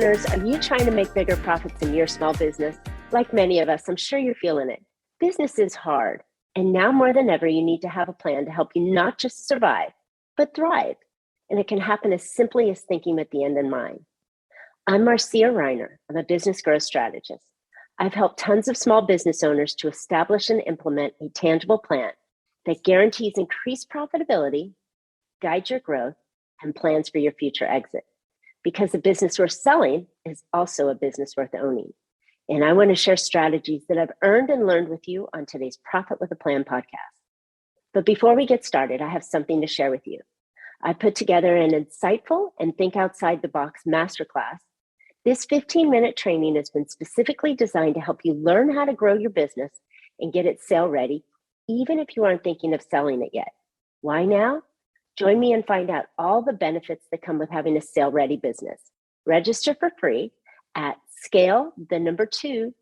entrepreneurs, are you trying to make bigger profits in your small business? Like many of us, I'm sure you're feeling it. Business is hard, and now more than ever, you need to have a plan to help you not just survive, but thrive. And it can happen as simply as thinking with the end in mind. I'm Marcia Reiner. I'm a business growth strategist. I've helped tons of small business owners to establish and implement a tangible plan that guarantees increased profitability, guides your growth, and plans for your future exit. Because the business worth selling is also a business worth owning. And I want to share strategies that I've earned and learned with you on today's Profit with a Plan podcast. But before we get started, I have something to share with you. I put together an insightful and think outside the box masterclass. This 15-minute training has been specifically designed to help you learn how to grow your business and get it sale ready, even if you aren't thinking of selling it yet. Why now? Join me and find out all the benefits that come with having a sale-ready business. Register for free at scale2sell.biz.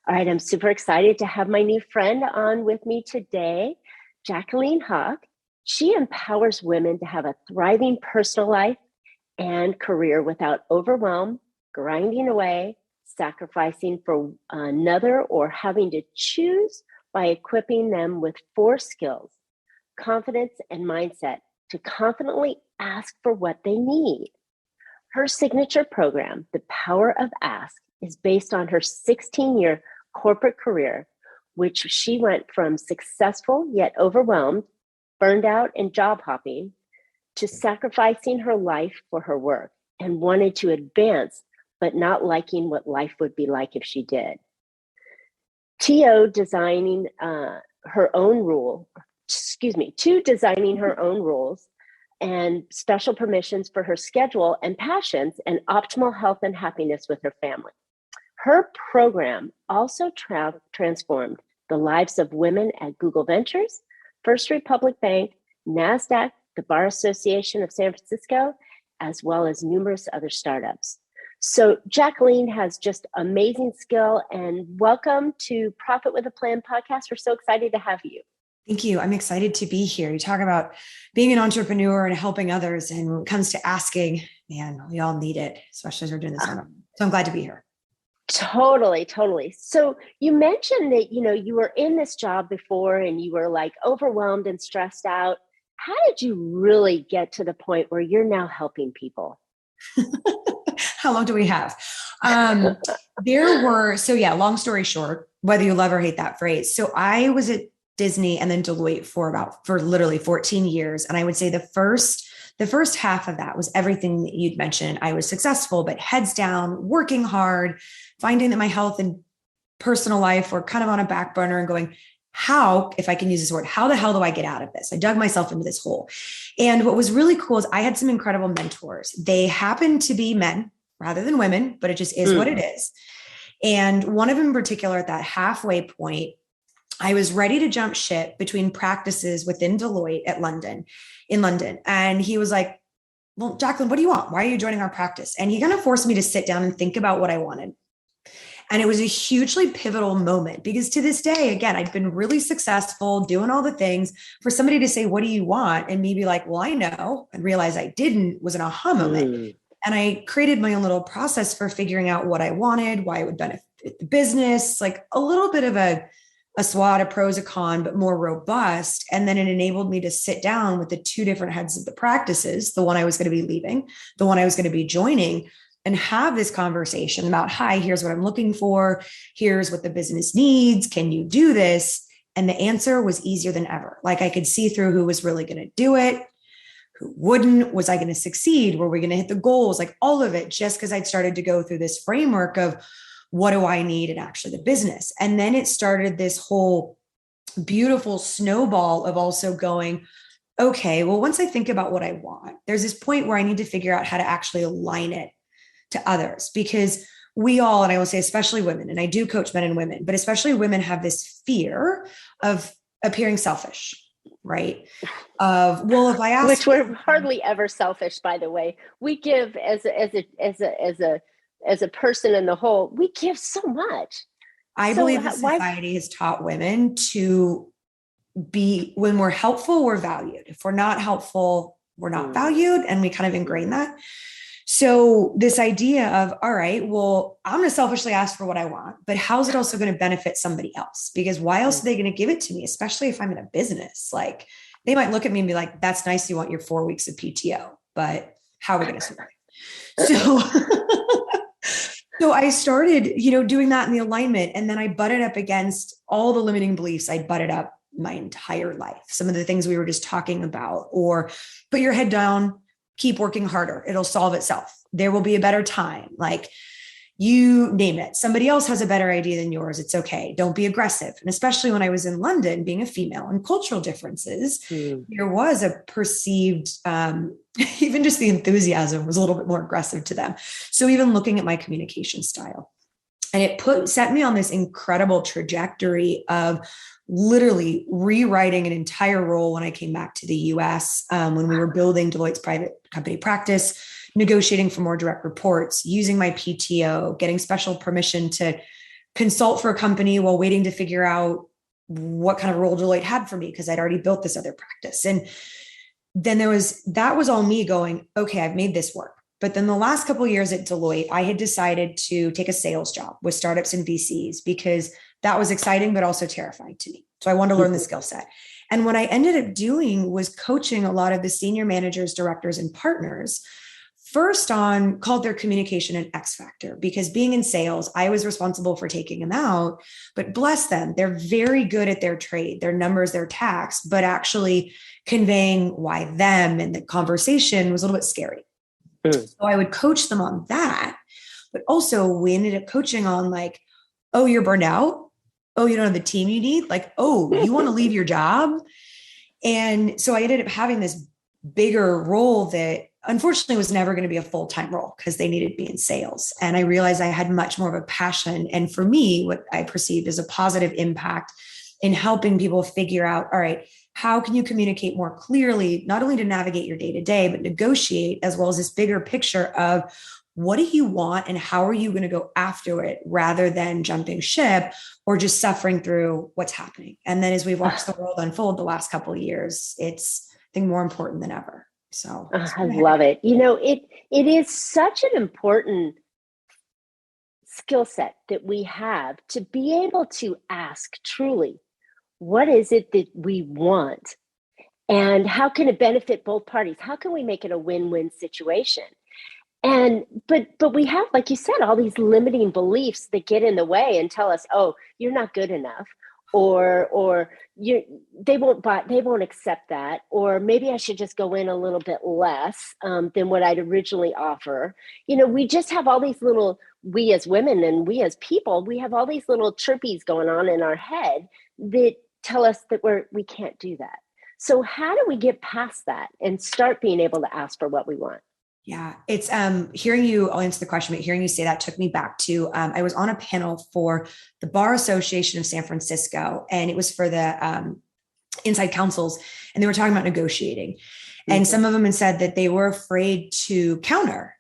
All right, I'm super excited to have my new friend on with me today, Jacqueline Hawk. She empowers women to have a thriving personal life and career without overwhelm, grinding away, sacrificing for another, or having to choose, by equipping them with 4 skills: confidence and mindset to confidently ask for what they need. Her signature program, The Power of Ask, is based on her 16-year corporate career, which she went from successful yet overwhelmed, burned out, and job hopping, to sacrificing her life for her work and wanted to advance, but not liking what life would be like if she did. To designing her own rules and special permissions for her schedule and passions, and optimal health and happiness with her family. Her program also transformed the lives of women at Google Ventures, First Republic Bank, NASDAQ, the Bar Association of San Francisco, as well as numerous other startups. So Jacqueline has just amazing skill, and welcome to Profit with a Plan podcast. We're so excited to have you. Thank you. I'm excited to be here. You talk about being an entrepreneur and helping others. And when it comes to asking, man, we all need it, especially as we're doing this. So I'm glad to be here. Totally. So you mentioned that, you were in this job before and you were like overwhelmed and stressed out. How did you really get to the point where you're now helping people? How long do we have? Long story short, whether you love or hate that phrase. So I was at Disney and then Deloitte for literally 14 years. And I would say the first half of that was everything that you'd mentioned. I was successful, but heads down, working hard, finding that my health and personal life were kind of on a back burner and going, how, if I can use this word, how the hell do I get out of this? I dug myself into this hole. And what was really cool is I had some incredible mentors. They happened to be men rather than women, but it just is what it is. And one of them in particular, at that halfway point, I was ready to jump ship between practices within Deloitte in London. And he was like, well, Jacqueline, what do you want? Why are you joining our practice? And he kind of forced me to sit down and think about what I wanted. And it was a hugely pivotal moment because to this day, again, I'd been really successful doing all the things. For somebody to say, what do you want? And me be like, well, I know, and realize I didn't, was an aha moment. And I created my own little process for figuring out what I wanted, why it would benefit the business, like a little bit of a SWOT, a pros, a con, but more robust. And then it enabled me to sit down with the 2 different heads of the practices, the one I was going to be leaving, the one I was going to be joining, and have this conversation about, hi, here's what I'm looking for. Here's what the business needs. Can you do this? And the answer was easier than ever. Like I could see through who was really going to do it, who wouldn't. Was I going to succeed? Were we going to hit the goals? Like all of it, just because I'd started to go through this framework of what do I need in actually the business? And then it started this whole beautiful snowball of also going, okay, well, once I think about what I want, there's this point where I need to figure out how to actually align it to others, because we all, and I will say especially women, and I do coach men and women, but especially women have this fear of appearing selfish, right? Well, if I ask, which we're hardly ever selfish, by the way. We give as a person in the whole, we give so much. I believe that society has taught women to be, when we're helpful, we're valued. If we're not helpful, we're not valued. And we kind of ingrain that. So this idea of, all right, well, I'm going to selfishly ask for what I want, but how's it also going to benefit somebody else? Because why else are they going to give it to me? Especially if I'm in a business, like they might look at me and be like, that's nice. You want your 4 weeks of PTO, but how are we going to survive? So, so I started, doing that in the alignment. And then I butted up against all the limiting beliefs I'd butted up my entire life. Some of the things we were just talking about, or put your head down, keep working harder. It'll solve itself. There will be a better time. Like you name it. Somebody else has a better idea than yours. It's okay. Don't be aggressive. And especially when I was in London, being a female and cultural differences, there was a perceived, even just the enthusiasm was a little bit more aggressive to them. So even looking at my communication style, and it set me on this incredible trajectory of literally rewriting an entire role when I came back to the US, when we were building Deloitte's private company practice, negotiating for more direct reports, using my PTO, getting special permission to consult for a company while waiting to figure out what kind of role Deloitte had for me, because I'd already built this other practice. And then that was all me going, okay, I've made this work. But then the last couple of years at Deloitte, I had decided to take a sales job with startups and VCs because that was exciting, but also terrifying to me. So I wanted to learn the skill set. And what I ended up doing was coaching a lot of the senior managers, directors, and partners first on called their communication an X factor, because being in sales, I was responsible for taking them out, but bless them, they're very good at their trade, their numbers, their tax, but actually conveying why them and the conversation was a little bit scary. So I would coach them on that, but also we ended up coaching on like, oh, you're burned out. Oh, you don't have the team you need. Like, oh, you want to leave your job. And so I ended up having this bigger role that unfortunately was never going to be a full-time role because they needed me in sales. And I realized I had much more of a passion. And for me, what I perceived as a positive impact in helping people figure out, all right, how can you communicate more clearly, not only to navigate your day-to-day, but negotiate, as well as this bigger picture of what do you want and how are you going to go after it rather than jumping ship or just suffering through what's happening. And then as we've watched the world unfold the last couple of years, it's, I think, more important than ever. So I love it. It is such an important skill set that we have to be able to ask truly, what is it that we want? And how can it benefit both parties? How can we make it a win-win situation? And but we have, like you said, all these limiting beliefs that get in the way and tell us, oh, you're not good enough, or they won't accept that, or maybe I should just go in a little bit less than what I'd originally offer. We just have all these little, we as women and we as people, we have all these little chirpies going on in our head that tell us that we can't do that. So how do we get past that and start being able to ask for what we want? Yeah, it's hearing you, I'll answer the question, but hearing you say that took me back to, I was on a panel for the Bar Association of San Francisco, and it was for the inside councils, and they were talking about negotiating. And some of them had said that they were afraid to counter.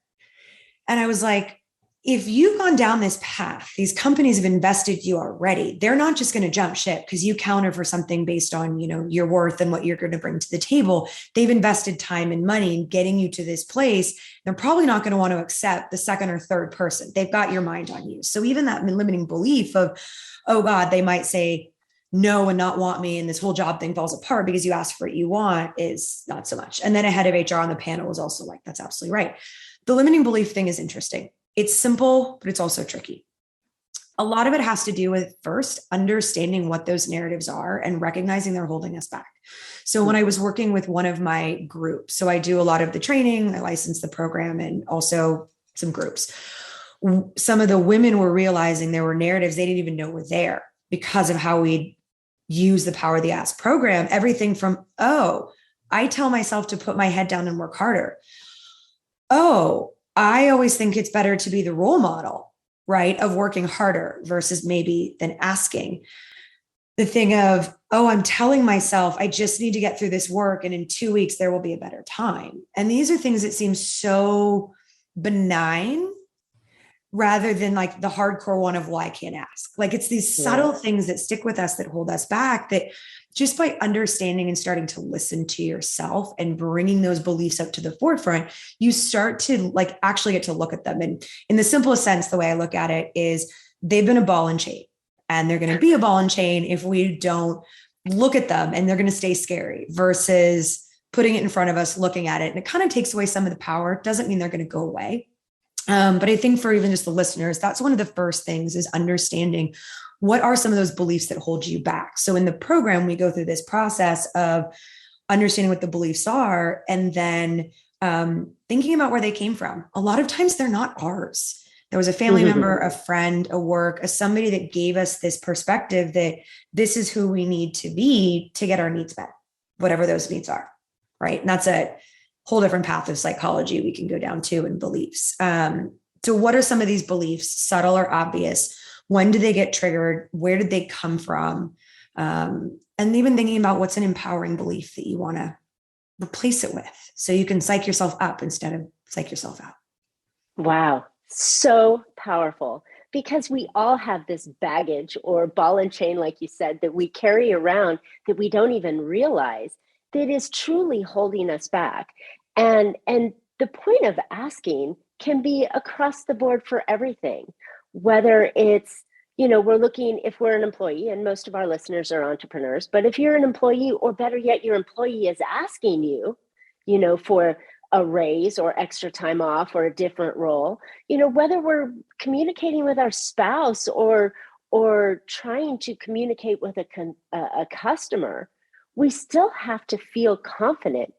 And I was like, if you've gone down this path, these companies have invested you already. They're not just going to jump ship because you counter for something based on, your worth and what you're going to bring to the table. They've invested time and money in getting you to this place. They're probably not going to want to accept the second or third person. They've got your mind on you. So even that limiting belief of, oh God, they might say no and not want me, and this whole job thing falls apart because you asked for what you want, is not so much. And then a head of HR on the panel was also like, that's absolutely right. The limiting belief thing is interesting. It's simple, but it's also tricky. A lot of it has to do with first understanding what those narratives are and recognizing they're holding us back. So when I was working with one of my groups, so I do a lot of the training, I license the program, and also some groups. Some of the women were realizing there were narratives they didn't even know were there because of how we use the Power of the Ask program. Everything from, oh, I tell myself to put my head down and work harder. Oh, I always think it's better to be the role model, right, of working harder versus maybe than asking. The thing of, oh, I'm telling myself I just need to get through this work and in 2 weeks there will be a better time. And these are things that seem so benign rather than like the hardcore one of, well, I can't ask. Like it's these subtle things that stick with us that hold us back, that just by understanding and starting to listen to yourself and bringing those beliefs up to the forefront, you start to like actually get to look at them. And in the simplest sense, the way I look at it is they've been a ball and chain, and they're going to be a ball and chain if we don't look at them, and they're going to stay scary versus putting it in front of us, looking at it. And it kind of takes away some of the power. It doesn't mean they're going to go away. But I think for even just the listeners, that's one of the first things, is understanding what are some of those beliefs that hold you back. So in the program, we go through this process of understanding what the beliefs are, and then thinking about where they came from. A lot of times they're not ours. There was a family member, a friend, a work, somebody that gave us this perspective that this is who we need to be to get our needs met, whatever those needs are, right? And that's a whole different path of psychology we can go down to, and beliefs. So what are some of these beliefs, subtle or obvious? When do they get triggered? Where did they come from? And even thinking about what's an empowering belief that you want to replace it with, so you can psych yourself up instead of psych yourself out. Wow. So powerful, because we all have this baggage or ball and chain, like you said, that we carry around that we don't even realize that is truly holding us back. And the point of asking can be across the board for everything, whether it's, we're looking, if we're an employee, and most of our listeners are entrepreneurs, but if you're an employee, or better yet, your employee is asking you, for a raise or extra time off or a different role, whether we're communicating with our spouse or trying to communicate with a customer, we still have to feel confident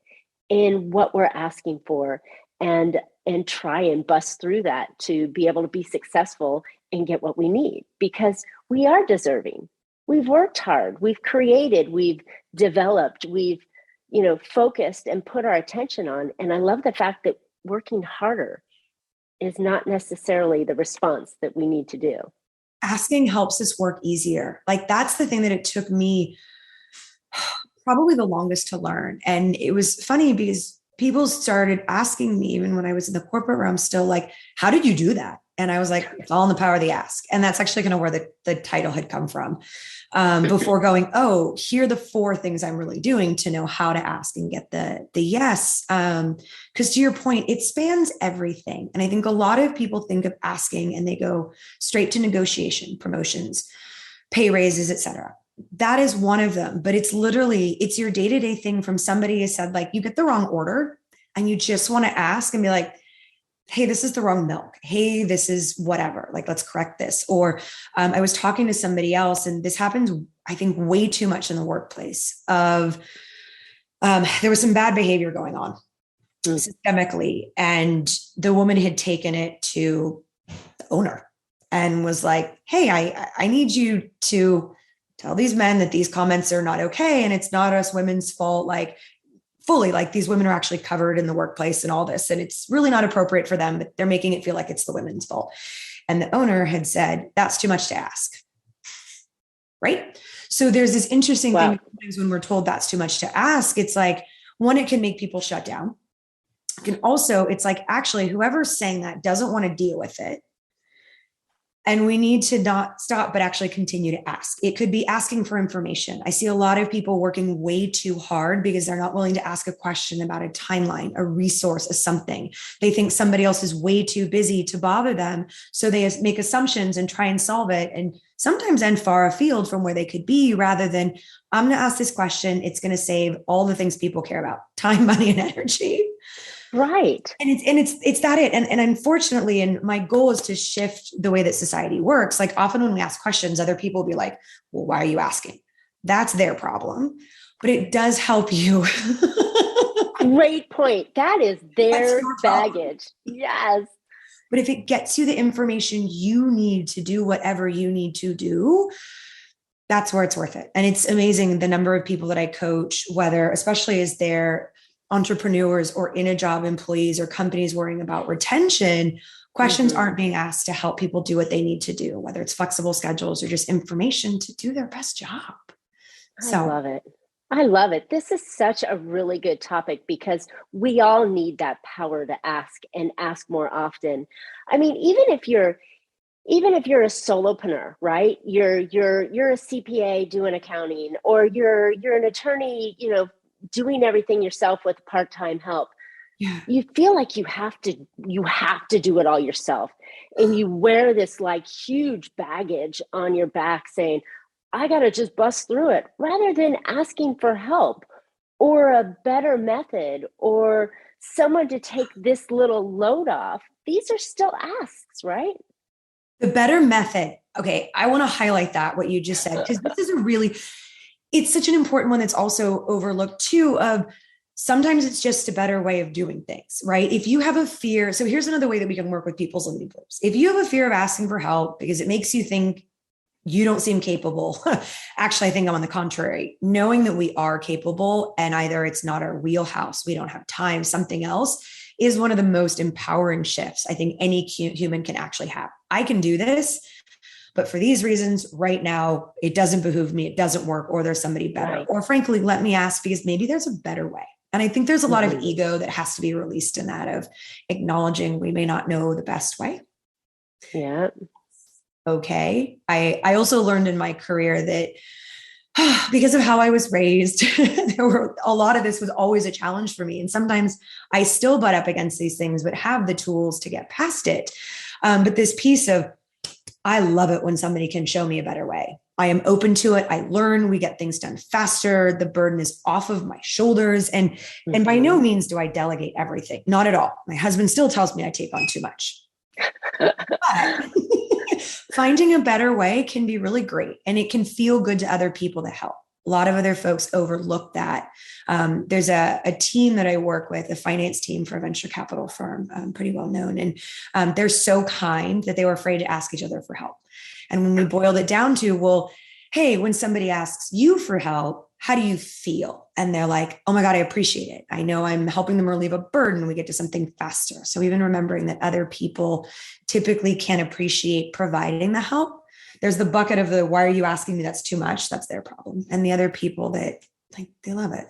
in what we're asking for, and try and bust through that to be able to be successful and get what we need, because we are deserving. We've worked hard, we've created, we've developed, we've focused and put our attention on. And I love the fact that working harder is not necessarily the response that we need to do. Asking helps us work easier. Like that's the thing that it took me probably the longest to learn. And it was funny because people started asking me, even when I was in the corporate realm, still like, how did you do that? And I was like, it's all in the power of the ask. And that's actually kind of where the title had come from, before going, oh, here are the 4 things I'm really doing to know how to ask and get the yes. Because to your point, it spans everything. And I think a lot of people think of asking and they go straight to negotiation, promotions, pay raises, et cetera. That is one of them, but it's your day-to-day thing. From somebody who said, like, you get the wrong order and you just want to ask and be like, hey, this is the wrong milk. Hey, this is whatever. Like, let's correct this. Or I was talking to somebody else, and this happens, I think, way too much in the workplace of there was some bad behavior going on systemically. And the woman had taken it to the owner and was like, hey, I need you to tell these men that these comments are not okay. And it's not us women's fault. Like, fully, like, these women are actually covered in the workplace and all this, and it's really not appropriate for them, but they're making it feel like it's the women's fault. And the owner had said, that's too much to ask. Right. So there's this interesting thing when we're told that's too much to ask. It's like, one, it can make people shut down. It can also, it's like, actually, whoever's saying that doesn't want to deal with it. And we need to not stop, but actually continue to ask. It could be asking for information. I see a lot of people working way too hard because they're not willing to ask a question about a timeline, a resource, a something. They think somebody else is way too busy to bother them. So they make assumptions and try and solve it, and sometimes end far afield from where they could be, rather than, I'm going to ask this question. It's going to save all the things people care about: time, money, and energy. Right. And it's that it. And unfortunately, and my goal is to shift the way that society works. Like, often when we ask questions, other people will be like, well, why are you asking? That's their problem. But it does help you. Great point. That is their baggage. Yes. But if it gets you the information you need to do whatever you need to do, that's where it's worth it. And it's amazing the number of people that I coach, whether, especially as they're entrepreneurs or in a job, employees or companies worrying about retention, questions aren't being asked to help people do what they need to do, whether it's flexible schedules or just information to do their best job. I love it. I love it. This is such a really good topic because we all need that power to ask and ask more often. I mean, even if you're a solopreneur, right? You're a CPA doing accounting, or you're an attorney, doing everything yourself with part-time help. Yeah. You feel like you have to do it all yourself, and you wear this like huge baggage on your back saying, I got to just bust through it, rather than asking for help or a better method or someone to take this little load off. These are still asks, right? The better method. Okay. I want to highlight that, what you just said, because this is it's such an important one that's also overlooked too, of sometimes it's just a better way of doing things, right? If you have a fear, so here's another way that we can work with people's limiting beliefs. If you have a fear of asking for help because it makes you think you don't seem capable, actually, I think I'm on the contrary, knowing that we are capable and either it's not our wheelhouse, we don't have time, something else, is one of the most empowering shifts I think any human can actually have. I can do this, but for these reasons right now, it doesn't behoove me, it doesn't work, or there's somebody better. Right. Or frankly, let me ask because maybe there's a better way. And I think there's a lot of ego that has to be released in that, of acknowledging we may not know the best way. Yeah. Okay. I also learned in my career that because of how I was raised, there were a lot of this was always a challenge for me. And sometimes I still butt up against these things, but have the tools to get past it. But this piece of, I love it when somebody can show me a better way. I am open to it. I learn, we get things done faster. The burden is off of my shoulders. And by no means do I delegate everything. Not at all. My husband still tells me I take on too much. But finding a better way can be really great. And it can feel good to other people to help. A lot of other folks overlook that. There's a team that I work with, a finance team for a venture capital firm, pretty well known. And they're so kind that they were afraid to ask each other for help. And when we boiled it down to, well, hey, when somebody asks you for help, how do you feel? And they're like, oh my God, I appreciate it. I know I'm helping them relieve a burden. We get to something faster. So even remembering that other people typically can appreciate providing the help. There's the bucket of the, why are you asking me? That's too much. That's their problem. And the other people that they love it.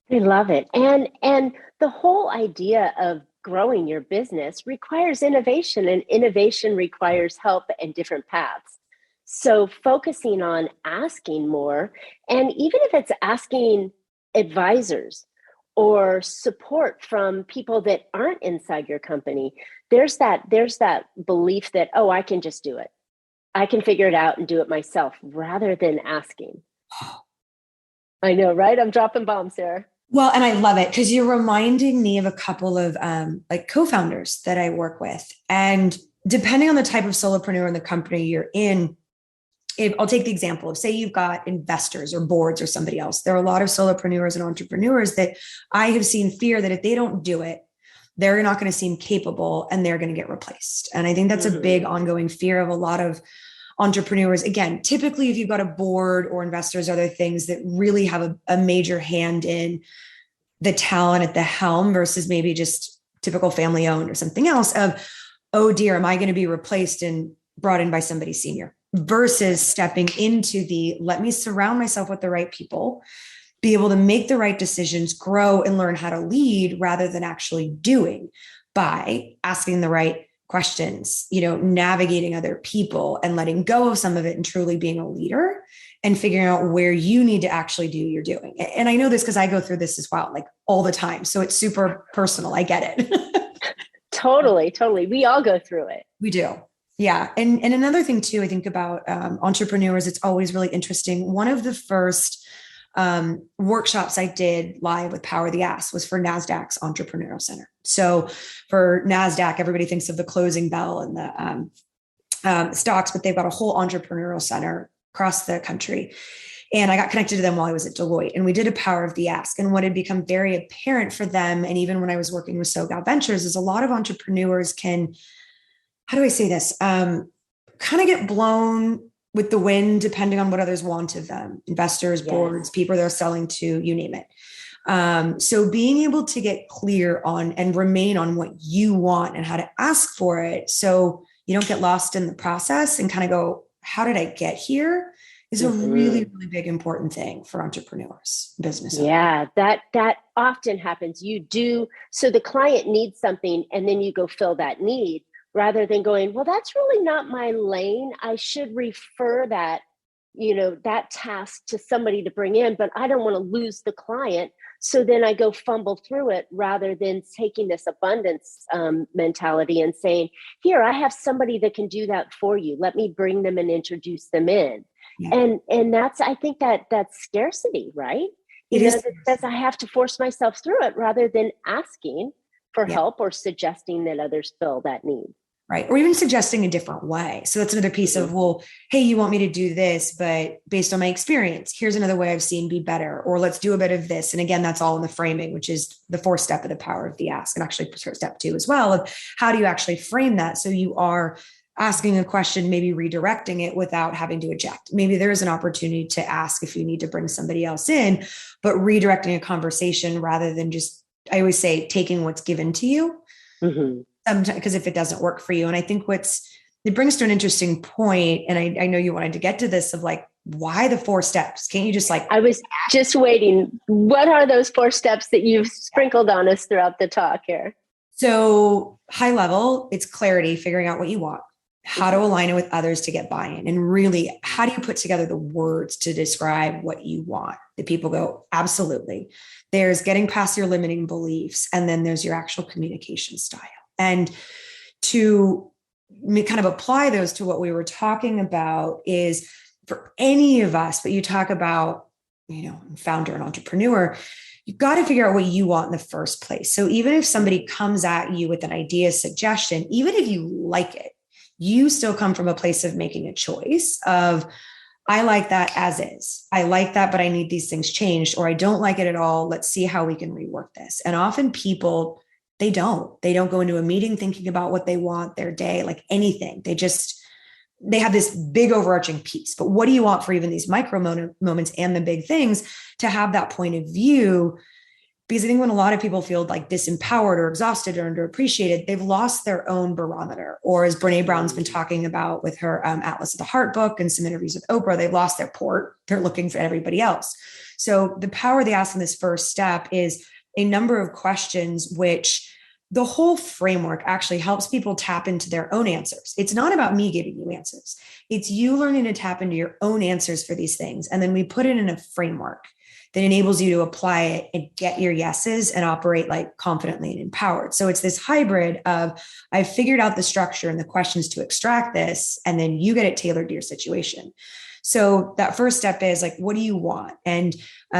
They love it. And the whole idea of growing your business requires innovation, and innovation requires help and different paths. So focusing on asking more, and even if it's asking advisors or support from people that aren't inside your company, there's that belief that, oh, I can just do it. I can figure it out and do it myself, rather than asking. I know, right? I'm dropping bombs, Sarah. Well, and I love it because you're reminding me of a couple of co-founders that I work with. And depending on the type of solopreneur in the company you're in, I'll take the example of, say you've got investors or boards or somebody else. There are a lot of solopreneurs and entrepreneurs that I have seen fear that if they don't do it, they're not going to seem capable and they're going to get replaced. And I think that's a big ongoing fear of a lot of entrepreneurs. Again, typically, if you've got a board or investors, other things that really have a major hand in the talent at the helm versus maybe just typical family owned or something else of, oh dear, am I going to be replaced and brought in by somebody senior, versus stepping into the, let me surround myself with the right people, be able to make the right decisions, grow and learn how to lead rather than actually doing, by asking the right questions, navigating other people and letting go of some of it and truly being a leader and figuring out where you need to actually do your doing. And I know this because I go through this as well, like all the time. So it's super personal. I get it. Totally. We all go through it. We do. Yeah. And another thing too, I think about entrepreneurs, it's always really interesting. One of the first workshops I did live with Power the Ass was for NASDAQ's Entrepreneurial Center. So for NASDAQ, everybody thinks of the closing bell and the stocks, but they've got a whole entrepreneurial center across the country. And I got connected to them while I was at Deloitte, and we did a Power of the Ask. And what had become very apparent for them, and even when I was working with SoGal Ventures, is a lot of entrepreneurs can, how do I say this? Kind of get blown with the wind, depending on what others want of them, investors, boards, people they're selling to, you name it. So being able to get clear on and remain on what you want and how to ask for it, so you don't get lost in the process and kind of go, how did I get here, is a really, really big, important thing for entrepreneurs, business owners. Yeah, that often happens. You do, so the client needs something and then you go fill that need rather than going, well, that's really not my lane. I should refer that, that task to somebody to bring in, but I don't want to lose the client. So then I go fumble through it rather than taking this abundance mentality and saying, here, I have somebody that can do that for you. Let me bring them and introduce them in. Yeah. And that's, I think that's scarcity, right? That's I have to force myself through it rather than asking for help or suggesting that others fill that need. Right. Or even suggesting a different way. So that's another piece of, well, hey, you want me to do this, but based on my experience, here's another way I've seen be better, or let's do a bit of this. And again, that's all in the framing, which is the fourth step of the power of the ask, and actually step 2 as well, of how do you actually frame that? So you are asking a question, maybe redirecting it without having to eject. Maybe there is an opportunity to ask if you need to bring somebody else in, but redirecting a conversation rather than just, I always say, taking what's given to you. Because if it doesn't work for you. And I think it brings to an interesting point, and I know you wanted to get to this, of like, why the 4 steps? Can't you just I was just waiting. What are those 4 steps that you've sprinkled on us throughout the talk here? So high level, it's clarity, figuring out what you want, how to align it with others to get buy-in, and really, how do you put together the words to describe what you want? That people go, absolutely. There's getting past your limiting beliefs, and then there's your actual communication style. And to kind of apply those to what we were talking about is, for any of us, but you talk about, founder and entrepreneur, you've got to figure out what you want in the first place. So even if somebody comes at you with an idea, suggestion, even if you like it, you still come from a place of making a choice of, I like that as is. I like that, but I need these things changed, or I don't like it at all. Let's see how we can rework this. And often people, they don't go into a meeting thinking about what they want their day, like anything. They have this big overarching piece, but what do you want for even these micro moments and the big things to have that point of view? Because I think when a lot of people feel like disempowered or exhausted or underappreciated, they've lost their own barometer. Or as Brene Brown's been talking about with her Atlas of the Heart book and some interviews with Oprah, they've lost their port. They're looking for everybody else. So the power they ask in this first step is a number of questions, which the whole framework actually helps people tap into their own answers. It's not about me giving you answers. It's you learning to tap into your own answers for these things. And then we put it in a framework that enables you to apply it and get your yeses and operate like confidently and empowered. So it's this hybrid of, I've figured out the structure and the questions to extract this, and then you get it tailored to your situation. So that first step is like, what do you want? And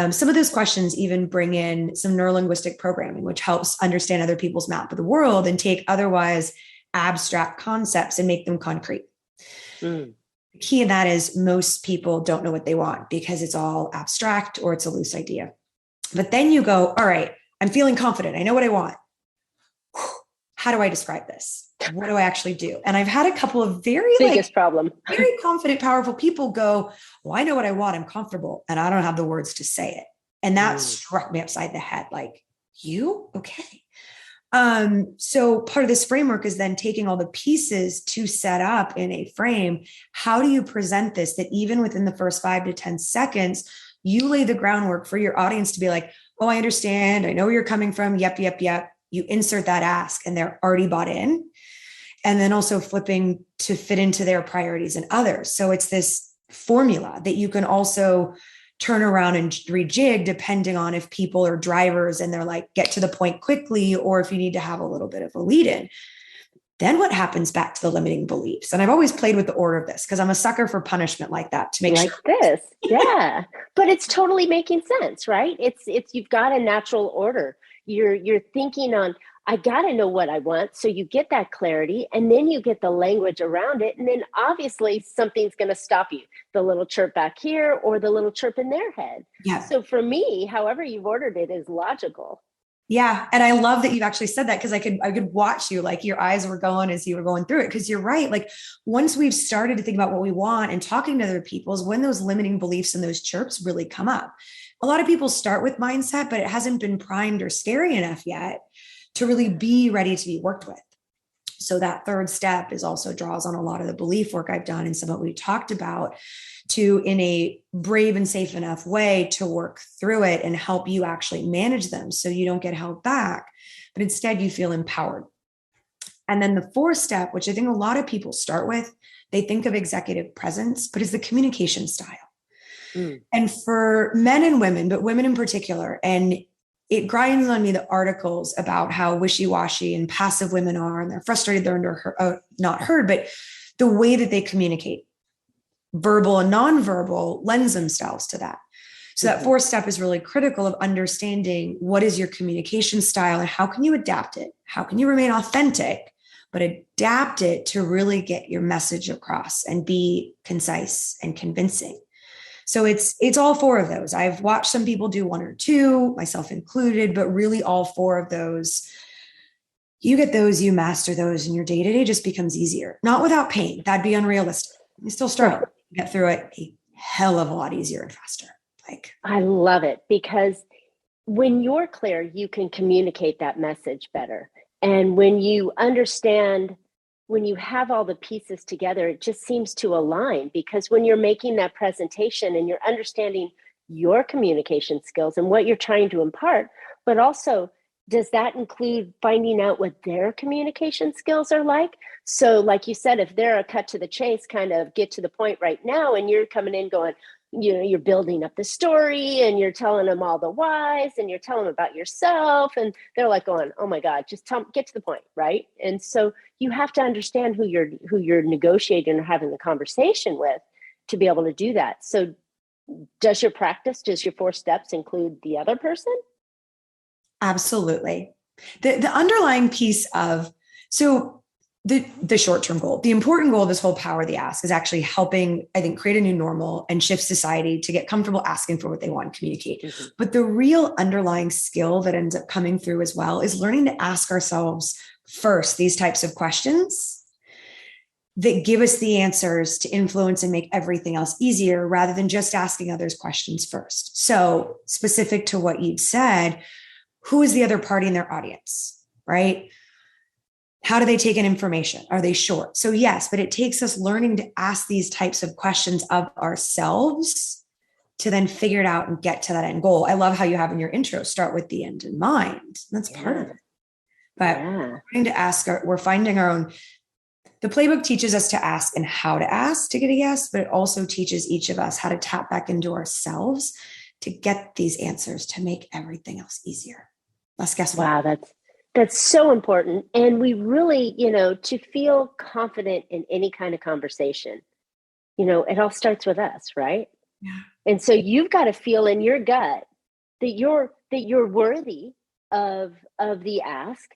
some of those questions even bring in some neurolinguistic programming, which helps understand other people's map of the world and take otherwise abstract concepts and make them concrete. The key in that is most people don't know what they want because it's all abstract or it's a loose idea. But then you go, all right, I'm feeling confident. I know what I want. How do I describe this? What do I actually do? And I've had a couple of very very confident, powerful people go, well, I know what I want. I'm comfortable and I don't have the words to say it. And that struck me upside the head. Like, you? Okay. So part of this framework is then taking all the pieces to set up in a frame. How do you present this that even within the first 5 to 10 seconds, you lay the groundwork for your audience to be like, oh, I understand. I know where you're coming from. Yep. You insert that ask and they're already bought in. And then also flipping to fit into their priorities and others. So it's this formula that you can also turn around and rejig depending on if people are drivers and they're like, get to the point quickly, or if you need to have a little bit of a lead in. Then what happens back to the limiting beliefs? And I've always played with the order of this because I'm a sucker for punishment like that to make like sure. This. Yeah. But it's totally making sense, right? It's you've got a natural order. You're thinking on, I got to know what I want. So you get that clarity and then you get the language around it. And then obviously something's going to stop you. The little chirp back here or the little chirp in their head. Yeah. So for me, however you've ordered it is logical. Yeah. And I love that you've actually said that because I could watch you, like your eyes were going as you were going through it. Because you're right. Like once we've started to think about what we want and talking to other people is when those limiting beliefs and those chirps really come up. A lot of people start with mindset, but it hasn't been primed or scary enough yet to really be ready to be worked with. So that third step is also draws on a lot of the belief work I've done and some of what we talked about to, in a brave and safe enough way, to work through it and help you actually manage them so you don't get held back, but instead you feel empowered. And then the fourth step, which I think a lot of people start with, they think of executive presence, but is the communication style. And for men and women, but women in particular, and it grinds on me the articles about how wishy-washy and passive women are, and they're frustrated they're not heard, but the way that they communicate, verbal and nonverbal, lends themselves to that. So that fourth step is really critical of understanding what is your communication style and how can you adapt it? How can you remain authentic, but adapt it to really get your message across and be concise and convincing? So it's all four of those. I've watched some people do one or two, myself included, but really all four of those. You get those, you master those, and your day-to-day just becomes easier. Not without pain. That'd be unrealistic. You still struggle. You get through it a hell of a lot easier and faster. I love it, because when you're clear, you can communicate that message better. And when you understand, when you have all the pieces together, it just seems to align, because when you're making that presentation and you're understanding your communication skills and what you're trying to impart, but also, does that include finding out what their communication skills are like? So like you said, if they're a cut to the chase, kind of get to the point right now, and you're coming in going, you're building up the story and you're telling them all the whys and you're telling them about yourself, and they're like going, oh my God, just get to the point, right? And so you have to understand who you're negotiating or having the conversation with to be able to do that. So does your four steps include the other person? Absolutely. The underlying piece of, so the short-term goal, the important goal of this whole Power the Ask is actually helping, I think, create a new normal and shift society to get comfortable asking for what they want and communicate. Mm-hmm. But the real underlying skill that ends up coming through as well is learning to ask ourselves first these types of questions that give us the answers to influence and make everything else easier, rather than just asking others questions first. So specific to what you've said, who is the other party in their audience, right? How do they take in information? Are they short? So yes, but it takes us learning to ask these types of questions of ourselves to then figure it out and get to that end goal. I love how you have in your intro, start with the end in mind. That's part of it. But we're trying to ask, we're finding our own. The playbook teaches us to ask and how to ask to get a yes, but it also teaches each of us how to tap back into ourselves to get these answers to make everything else easier. Let's guess what? Wow, that's so important. And we really, to feel confident in any kind of conversation, it all starts with us, right? Yeah. And so you've got to feel in your gut that you're worthy of the ask,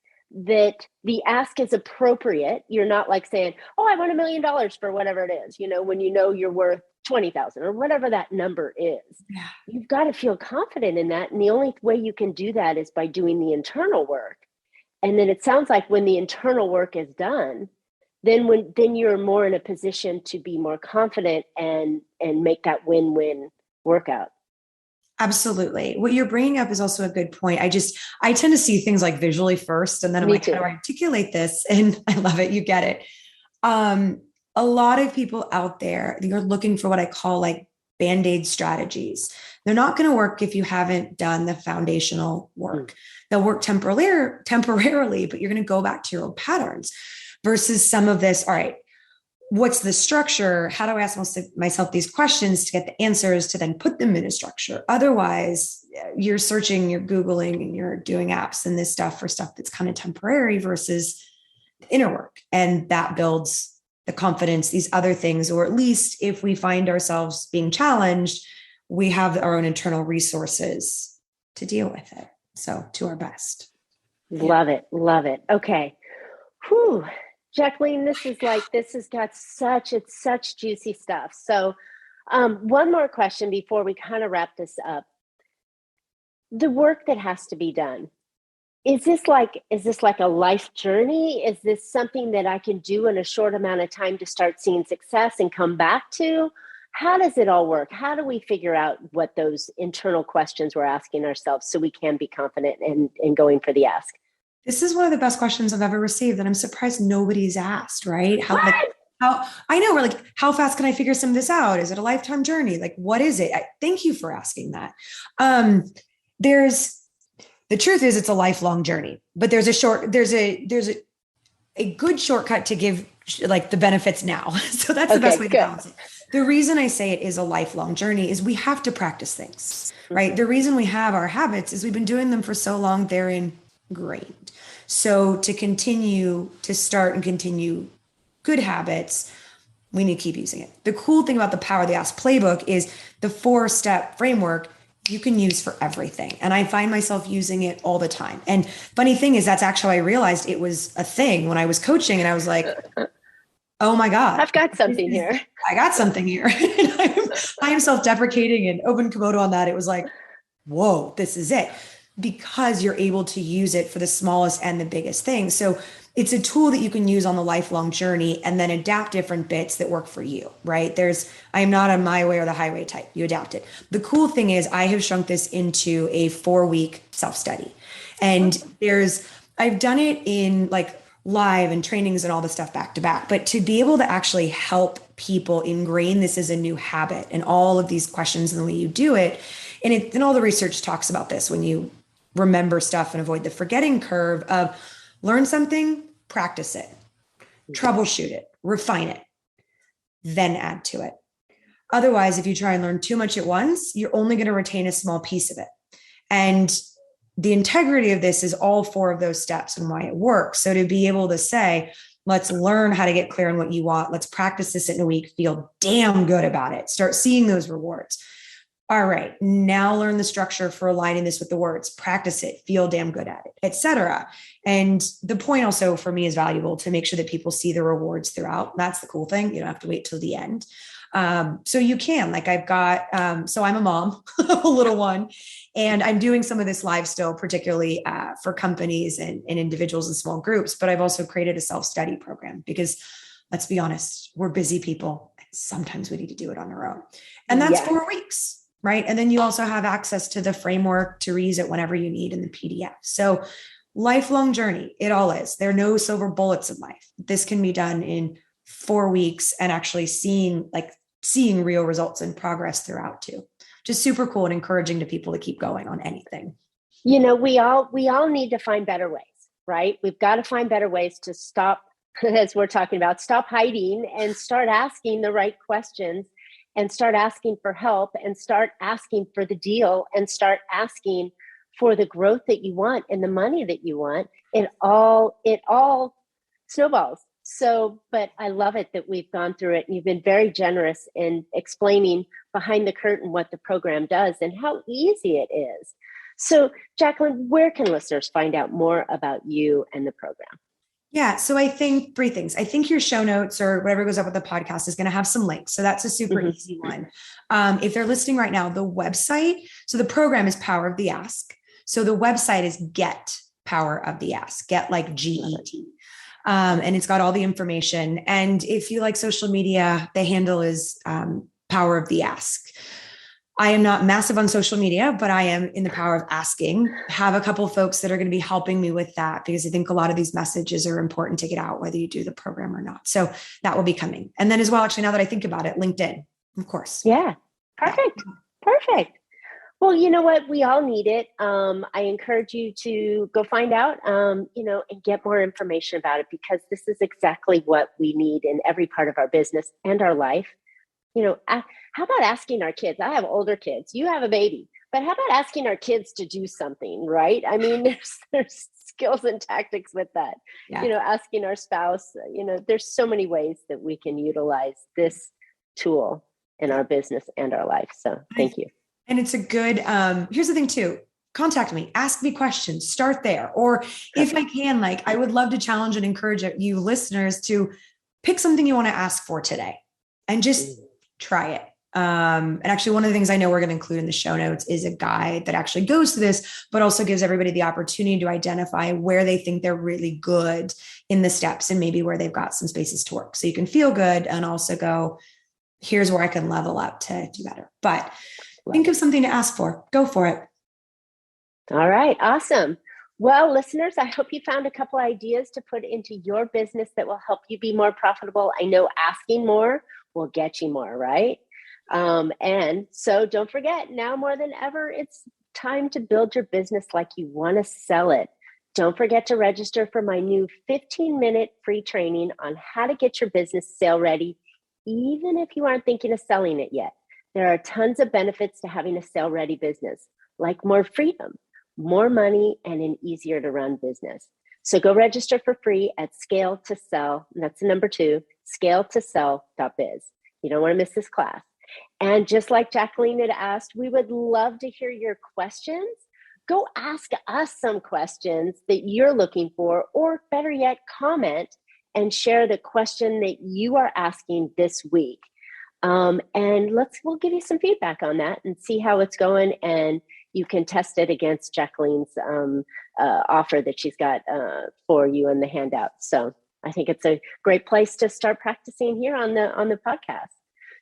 that the ask is appropriate. You're not like saying, oh, I want $1 million for whatever it is, when you're worth 20,000 or whatever that number is. Yeah. You've got to feel confident in that. And the only way you can do that is by doing the internal work. And then it sounds like when the internal work is done, then you're more in a position to be more confident and make that win-win workout. Absolutely. What you're bringing up is also a good point. I tend to see things like visually first, and then I'm like, how do I articulate this? And I love it. You get it. A lot of people out there, they're looking for what I call like Band-Aid strategies. They're not going to work if you haven't done the foundational work. They'll work temporarily, but you're going to go back to your old patterns versus some of this. All right, what's the structure? How do I ask myself these questions to get the answers to then put them in a structure? Otherwise, you're searching, you're Googling, and you're doing apps and this stuff for stuff that's kind of temporary versus the inner work. And that builds the confidence, these other things, or at least if we find ourselves being challenged, we have our own internal resources to deal with it. So to our best. Love it. Love it. Okay. Whew. Jacqueline, this has got such juicy stuff. So one more question before we kind of wrap this up. The work that has to be done, is this like a life journey? Is this something that I can do in a short amount of time to start seeing success and come back to? How does it all work? How do we figure out what those internal questions we're asking ourselves so we can be confident in going for the ask? This is one of the best questions I've ever received, and I'm surprised nobody's asked, right? What? How I know we're like, how fast can I figure some of this out? Is it a lifetime journey? Like, what is it? Thank you for asking that. There's the truth is it's a lifelong journey, but there's a good shortcut to give like the benefits now. So that's the best way to balance it. The reason I say it is a lifelong journey is we have to practice things, right? The reason we have our habits is we've been doing them for so long, they're ingrained. So to continue to start and continue good habits, we need to keep using it. The cool thing about the Power of the Ask playbook is the 4-step framework you can use for everything. And I find myself using it all the time. And funny thing is, that's actually how I realized it was a thing when I was coaching, and I was like, oh my God, I've got something here. I got something here. I am self-deprecating and open Komodo on that. It was like, whoa, this is it. Because you're able to use it for the smallest and the biggest things. So it's a tool that you can use on the lifelong journey and then adapt different bits that work for you, right? I am not a my way or the highway type. You adapt it. The cool thing is I have shrunk this into a 4-week self-study. And I've done it in like live and trainings and all the stuff back to back, but to be able to actually help people ingrain this as a new habit and all of these questions and the way you do it. And all the research talks about this when you remember stuff and avoid the forgetting curve of learn something, practice it, troubleshoot it, refine it, then add to it. Otherwise, if you try and learn too much at once, you're only going to retain a small piece of it. And the integrity of this is all 4 of those steps and why it works. So to be able to say, let's learn how to get clear on what you want. Let's practice this in a week, feel damn good about it. Start seeing those rewards. All right, now learn the structure for aligning this with the words, practice it, feel damn good at it, etc. And the point also for me is valuable to make sure that people see the rewards throughout. That's the cool thing. You don't have to wait till the end. So you can, like I've got, so I'm a mom, a little one, and I'm doing some of this live still, particularly for companies and individuals and small groups, but I've also created a self-study program because let's be honest, we're busy people. Sometimes we need to do it on our own. And that's 4 weeks. Right. And then you also have access to the framework to reuse it whenever you need in the PDF. So lifelong journey, it all is. There are no silver bullets in life. This can be done in 4 weeks and actually seeing real results and progress throughout too. Just super cool and encouraging to people to keep going on anything. You know, we all need to find better ways, right? We've got to find better ways to stop, as we're talking about, stop hiding and start asking the right questions. And start asking for help and start asking for the deal and start asking for the growth that you want and the money that you want. It all snowballs. So, but I love it that we've gone through it and you've been very generous in explaining behind the curtain what the program does and how easy it is. So, Jacqueline, where can listeners find out more about you and the program? Yeah. So I think 3 things. I think your show notes or whatever goes up with the podcast is going to have some links. So that's a super easy one. If they're listening right now, the website, so the program is Power of the Ask. So the website is Get Power of the Ask, get like GET. And it's got all the information. And if you like social media, the handle is Power of the Ask. I am not massive on social media, but I am in the power of asking. Have a couple of folks that are going to be helping me with that because I think a lot of these messages are important to get out, whether you do the program or not. So that will be coming. And then as well, actually, now that I think about it, LinkedIn, of course. Yeah. Perfect. Yeah. Perfect. Well, you know what? We all need it. I encourage you to go find out, and get more information about it because this is exactly what we need in every part of our business and our life. How about asking our kids? I have older kids. You have a baby. But how about asking our kids to do something, right? I mean, there's skills and tactics with that. Yeah. Asking our spouse, there's so many ways that we can utilize this tool in our business and our life. So thank you. And it's a good, here's the thing too. Contact me, ask me questions, start there. Or if I can, I would love to challenge and encourage you listeners to pick something you want to ask for today and just try it. And actually one of the things I know we're going to include in the show notes is a guide that actually goes to this, but also gives everybody the opportunity to identify where they think they're really good in the steps and maybe where they've got some spaces to work. So you can feel good and also go, here's where I can level up to do better. But think of something to ask for. Go for it. All right. Awesome. Well, listeners, I hope you found a couple ideas to put into your business that will help you be more profitable. I know asking more will get you more, right? And so don't forget, now more than ever, it's time to build your business like you want to sell it. Don't forget to register for my new 15-minute free training on how to get your business sale ready, even if you aren't thinking of selling it yet. There are tons of benefits to having a sale ready business, like more freedom, more money, and an easier to run business. So go register for free at Scale to Sell. And that's the number 2, scaletosell.biz. You don't want to miss this class. And just like Jacqueline had asked, we would love to hear your questions. Go ask us some questions that you're looking for, or better yet, comment and share the question that you are asking this week. And we'll give you some feedback on that and see how it's going. And you can test it against Jacqueline's offer that she's got for you in the handout. So I think it's a great place to start practicing here on the podcast.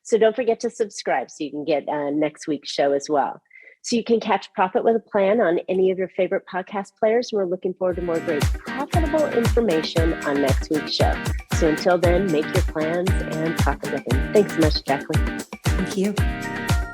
So don't forget to subscribe so you can get next week's show as well. So you can catch Profit with a Plan on any of your favorite podcast players. We're looking forward to more great profitable information on next week's show. So until then, make your plans and profit with them. Thanks so much, Jacqueline. Thank you.